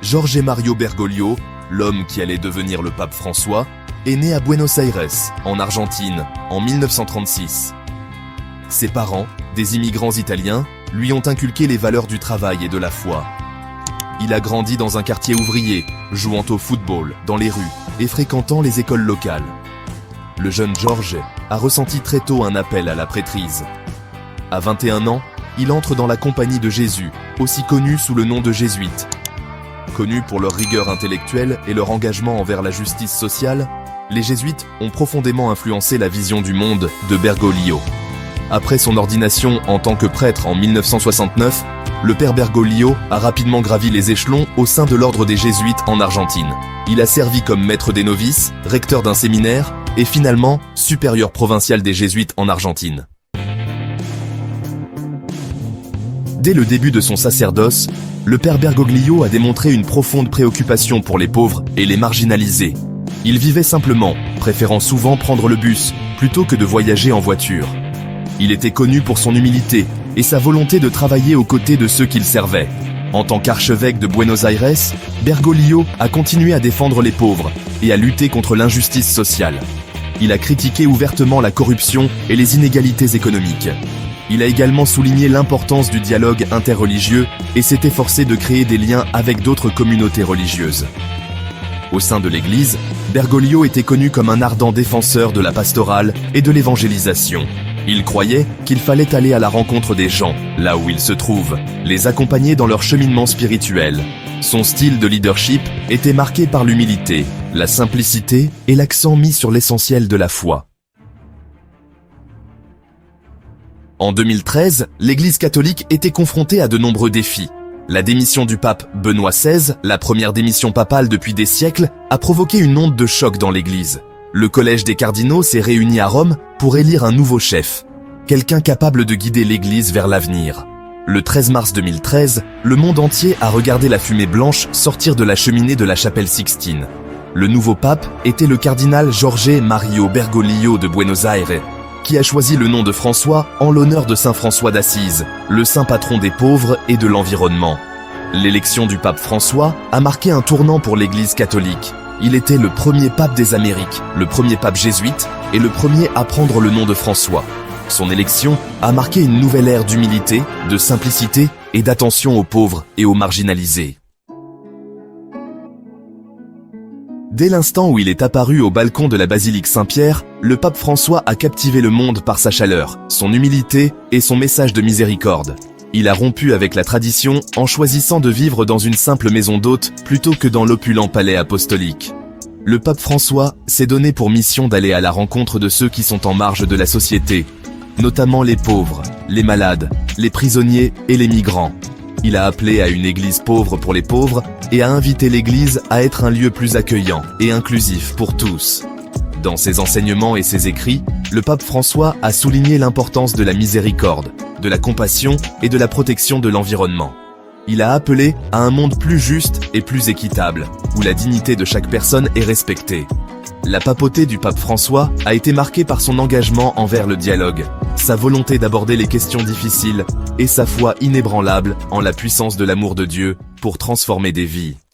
Jorge Mario Bergoglio, l'homme qui allait devenir le pape François, est né à Buenos Aires, en Argentine, en 1936. Ses parents, des immigrants italiens, lui ont inculqué les valeurs du travail et de la foi. Il a grandi dans un quartier ouvrier, jouant au football dans les rues et fréquentant les écoles locales. Le jeune Jorge a ressenti très tôt un appel à la prêtrise. À 21 ans, il entre dans la Compagnie de Jésus, aussi connue sous le nom de jésuites. Connus pour leur rigueur intellectuelle et leur engagement envers la justice sociale, les jésuites ont profondément influencé la vision du monde de Bergoglio. Après son ordination en tant que prêtre en 1969, le père Bergoglio a rapidement gravi les échelons au sein de l'ordre des jésuites en Argentine. Il a servi comme maître des novices, recteur d'un séminaire et finalement supérieur provincial des jésuites en Argentine. Dès le début de son sacerdoce, le père Bergoglio a démontré une profonde préoccupation pour les pauvres et les marginalisés. Il vivait simplement, préférant souvent prendre le bus plutôt que de voyager en voiture. Il était connu pour son humilité et sa volonté de travailler aux côtés de ceux qu'il servait. En tant qu'archevêque de Buenos Aires, Bergoglio a continué à défendre les pauvres et à lutter contre l'injustice sociale. Il a critiqué ouvertement la corruption et les inégalités économiques. Il a également souligné l'importance du dialogue interreligieux et s'est efforcé de créer des liens avec d'autres communautés religieuses. Au sein de l'Église, Bergoglio était connu comme un ardent défenseur de la pastorale et de l'évangélisation. Il croyait qu'il fallait aller à la rencontre des gens, là où ils se trouvent, les accompagner dans leur cheminement spirituel. Son style de leadership était marqué par l'humilité, la simplicité et l'accent mis sur l'essentiel de la foi. En 2013, l'Église catholique était confrontée à de nombreux défis. La démission du pape Benoît XVI, la première démission papale depuis des siècles, a provoqué une onde de choc dans l'Église. Le collège des cardinaux s'est réuni à Rome pour élire un nouveau chef, quelqu'un capable de guider l'Église vers l'avenir. Le 13 mars 2013, le monde entier a regardé la fumée blanche sortir de la cheminée de la chapelle Sixtine. Le nouveau pape était le cardinal Jorge Mario Bergoglio de Buenos Aires, qui a choisi le nom de François en l'honneur de Saint François d'Assise, le saint patron des pauvres et de l'environnement. L'élection du pape François a marqué un tournant pour l'Église catholique. Il était le premier pape des Amériques, le premier pape jésuite et le premier à prendre le nom de François. Son élection a marqué une nouvelle ère d'humilité, de simplicité et d'attention aux pauvres et aux marginalisés. Dès l'instant où il est apparu au balcon de la basilique Saint-Pierre, le pape François a captivé le monde par sa chaleur, son humilité et son message de miséricorde. Il a rompu avec la tradition en choisissant de vivre dans une simple maison d'hôte plutôt que dans l'opulent palais apostolique. Le pape François s'est donné pour mission d'aller à la rencontre de ceux qui sont en marge de la société, notamment les pauvres, les malades, les prisonniers et les migrants. Il a appelé à une église pauvre pour les pauvres et a invité l'église à être un lieu plus accueillant et inclusif pour tous. Dans ses enseignements et ses écrits, le pape François a souligné l'importance de la miséricorde, de la compassion et de la protection de l'environnement. Il a appelé à un monde plus juste et plus équitable, où la dignité de chaque personne est respectée. La papauté du pape François a été marquée par son engagement envers le dialogue, sa volonté d'aborder les questions difficiles et sa foi inébranlable en la puissance de l'amour de Dieu pour transformer des vies.